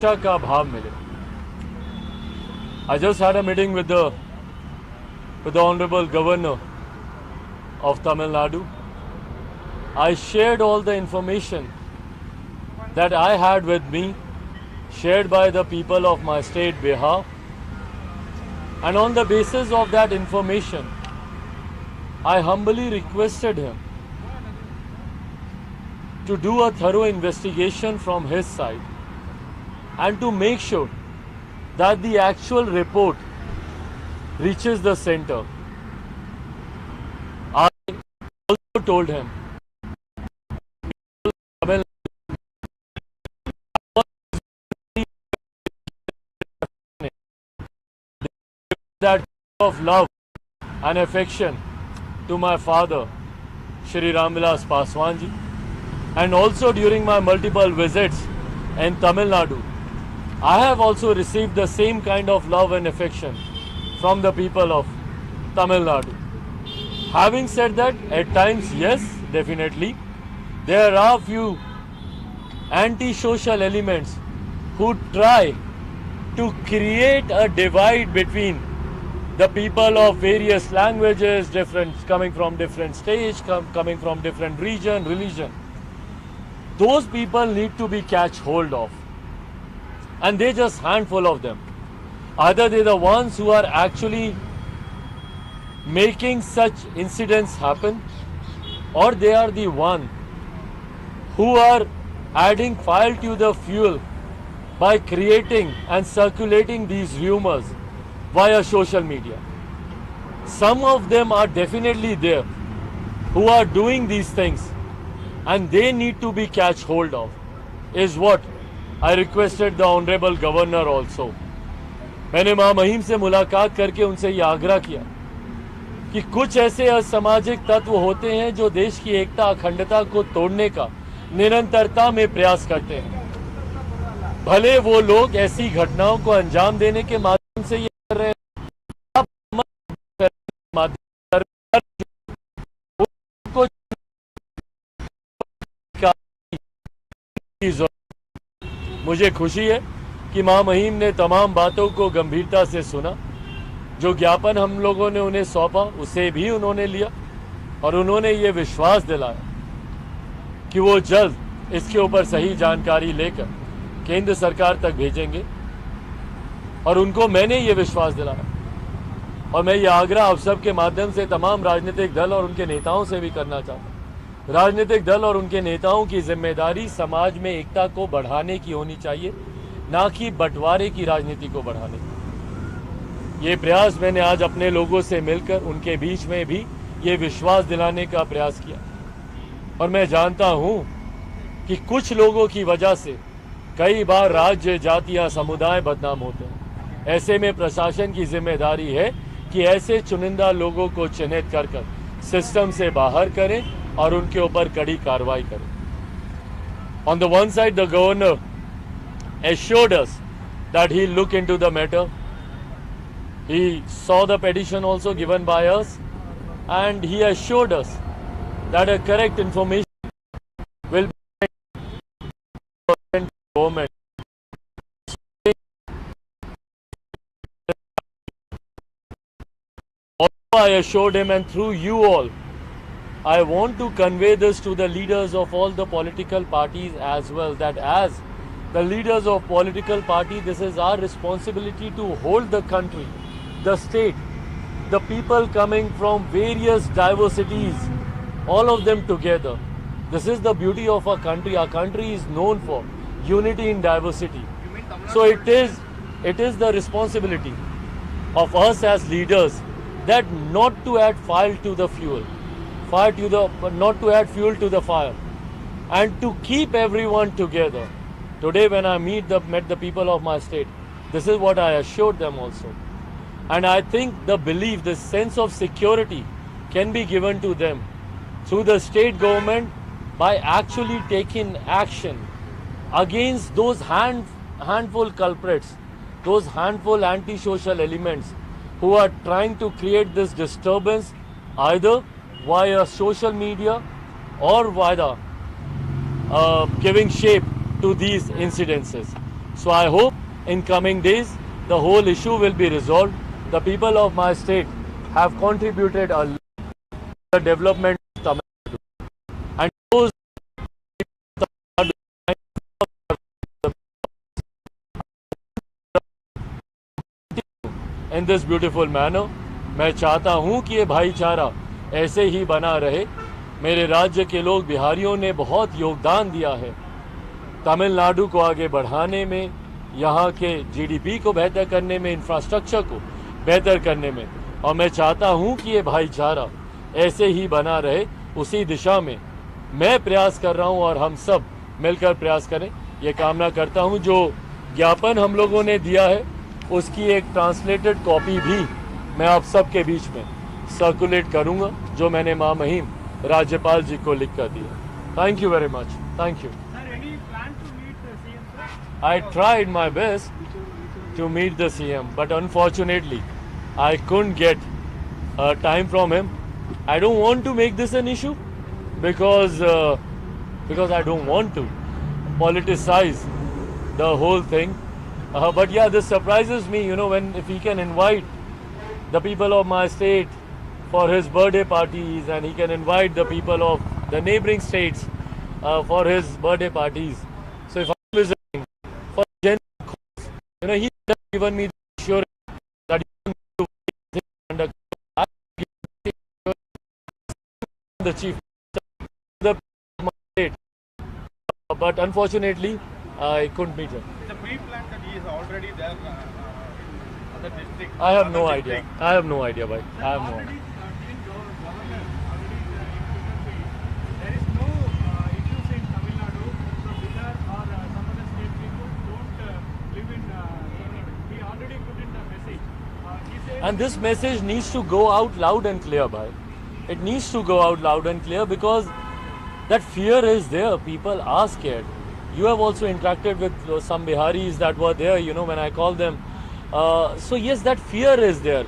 सुरक्षा का भाव मिले. I just had a meeting with the Honorable Governor of Tamil Nadu. I shared all the information that I had with me, shared by the people of my state, Bihar. And on the basis of that information, I humbly requested him to do a thorough investigation from his side and to make sure that the actual report reaches the center. I also told him that of love and affection to my father, Shri Ramvilas Paswan ji, and also during my multiple visits in Tamil Nadu, I have also received the same kind of love and affection from the people of Tamil Nadu. Having said that, at times, yes, definitely, there are few anti-social elements who try to create a divide between the people of various languages, coming from different states, coming from different religion. Those people need to be catch hold of. And they're just handful of them. Either they're the ones who are actually making such incidents happen, or they are the one who are adding fire to the fuel by creating and circulating these rumors via social media. Some of them are definitely there who are doing these things, and they need to be catch hold of, is what I requested the Honorable Governor also. मैंने मां महिम से मुलाकात करके उनसे ये आग्रह किया कि कुछ ऐसे असामाजिक तत्व होते हैं जो देश की एकता अखंडता को तोड़ने का निरंतरता में प्रयास करते हैं. भले वो लोग ऐसी घटनाओं को अंजाम देने के माध्यम से ये कर रहे हैं, मुझे खुशी है कि मां महिम ने तमाम बातों को गंभीरता से सुना. जो ज्ञापन हम लोगों ने उन्हें सौंपा उसे भी उन्होंने लिया और उन्होंने ये विश्वास दिलाया कि वो जल्द इसके ऊपर सही जानकारी लेकर केंद्र सरकार तक भेजेंगे. और उनको मैंने ये विश्वास दिलाया और मैं ये आग्रह आप सब के माध्यम से तमाम राजनीतिक दल और उनके नेताओं से भी करना चाहता हूँ. राजनीतिक दल और उनके नेताओं की जिम्मेदारी समाज में एकता को बढ़ाने की होनी चाहिए, ना कि बंटवारे की राजनीति को बढ़ाने की. ये प्रयास मैंने आज अपने लोगों से मिलकर उनके बीच में भी ये विश्वास दिलाने का प्रयास किया. और मैं जानता हूं कि कुछ लोगों की वजह से कई बार राज्य, जातियां, समुदाय बदनाम होते हैं. ऐसे में प्रशासन की जिम्मेदारी है कि ऐसे चुनिंदा लोगों को चिन्हित कर सिस्टम से बाहर करें और उनके ऊपर कड़ी कार्रवाई करें. On the one side, the governor assured us that he'll look into the matter. He saw the petition also given by us, and he assured us that a correct information will be given to the government. Also, I assured him, and through you all, I want to convey this to the leaders of all the political parties as well, that as the leaders of political party, this is our responsibility to hold the country, the state, the people coming from various diversities, all of them together. This is the beauty of our country. Our country is known for unity in diversity. So it is the responsibility of us as leaders that not to add fire to the fuel. Not to add fuel to the fire, and to keep everyone together. Today when I met the people of my state, this is what I assured them also. And I think the belief, the sense of security can be given to them through the state government by actually taking action against those handful culprits, those handful anti-social elements who are trying to create this disturbance either via social media or via giving shape to these incidences. So I hope in coming days the whole issue will be resolved. The people of my state have contributed a lot to the development of Tamil Nadu. And those in this beautiful manner. मैं चाहता हूं कि ये भाईचारा ऐसे ही बना रहे. मेरे राज्य के लोग बिहारियों ने बहुत योगदान दिया है तमिलनाडु को आगे बढ़ाने में, यहाँ के जीडीपी को बेहतर करने में, इंफ्रास्ट्रक्चर को बेहतर करने में, और मैं चाहता हूं कि ये भाईचारा ऐसे ही बना रहे. उसी दिशा में मैं प्रयास कर रहा हूं और हम सब मिलकर प्रयास करें. ये कामना करता हूं. जो ज्ञापन हम लोगों ने दिया है उसकी एक ट्रांसलेटेड कॉपी भी मैं आप सबके बीच में सर्कुलेट करूंगा, जो मैंने मां महिम राज्यपाल जी को लिख कर दिया. Thank you very much. Thank you. I tried my best to meet the CM, but unfortunately, I couldn't get time from him. I don't want to make this an issue because I don't want to politicize the whole thing. But yeah, this surprises me, when if he can invite the people of my state for his birthday parties, and he can invite the people of the neighboring states for his birthday parties. So if I'm visiting for genuine cause, he has given me the assurance that he will do under the chief of my state. But unfortunately, I couldn't meet him. It's a pre-plan that he is already there. Other district. I have no idea. I have no idea, bhai. I have no idea. There is no issues in Tamil Nadu, so Bihar or some other state people don't live in Tamil Nadu. He already put in the message. He said, And this message needs to go out loud and clear, bhai. It needs to go out loud and clear because that fear is there. People are scared. You have also interacted with some Biharis that were there, when I called them. So yes, that fear is there.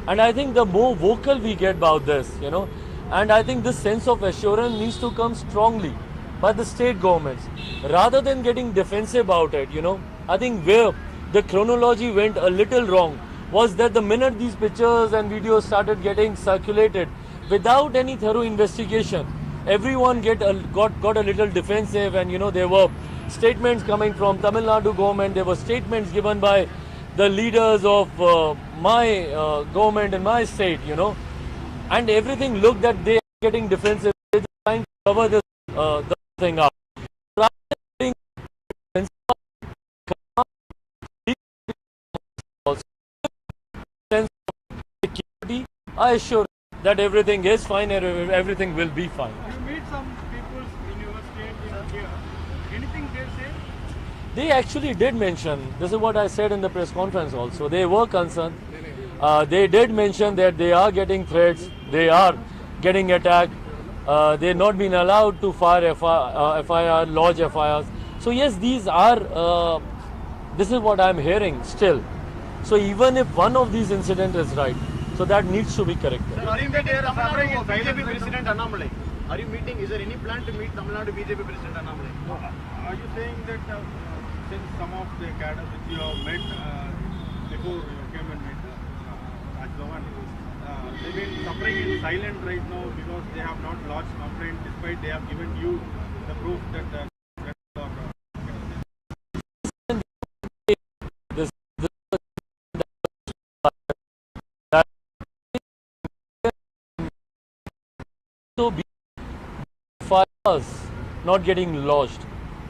And I think the more vocal we get about this, and I think this sense of assurance needs to come strongly by the state governments rather than getting defensive about it. I think where the chronology went a little wrong was that the minute these pictures and videos started getting circulated without any thorough investigation, everyone got a little defensive, and there were statements coming from Tamil Nadu government, there were statements given by the leaders of my government in my state, and everything looked that they are getting defensive. They're just trying to cover this the thing up. Rather than being defensive, sense of security, I assure that everything is fine and everything will be fine. you meet some people in your state here. Anything they say? They actually did mention, this is what I said in the press conference also, they were concerned. They did mention that they are getting threats, they are getting attacked, they're not being allowed to fire FIR, lodge FIRs. So yes, these are, this is what I'm hearing still. So even if one of these incidents is right, so that needs to be corrected. Are you meeting BJP President Annamalai? Are you meeting? Is there any plan to meet Tamil Nadu BJP President Annamalai? No. Are you saying that since some of the cadres which you have met before you came and met Rajbhavan, they've been suffering in silence right now because they have not lodged complaint despite they have given you the proof that So fires not getting lodged.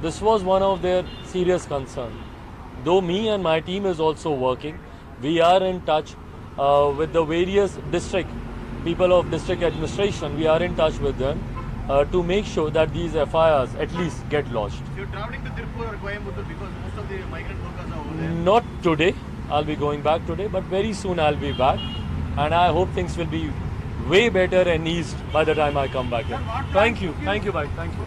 This was one of their serious concerns. Though me and my team is also working, we are in touch with the various people of district administration. We are in touch with them to make sure that these FIRs at least get lodged. So you're traveling to Tirupur or Coimbatore because most of the migrant workers are over there. Not today. I'll be going back today, but very soon I'll be back, and I hope things will be way better and eased by the time I come back here. Thank you, bye, thank you.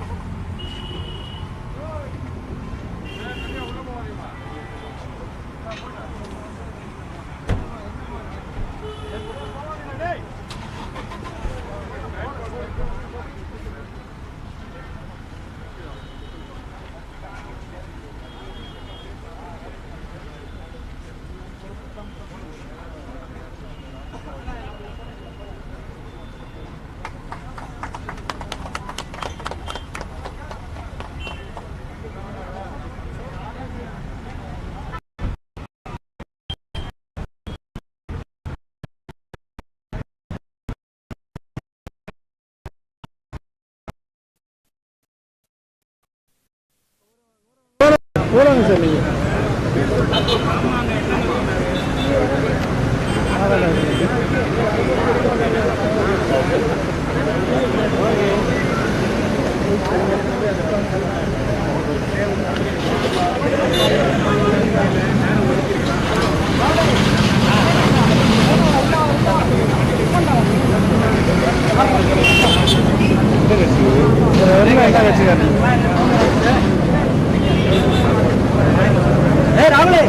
போடுங்க sir நீங்கள். ராகுலே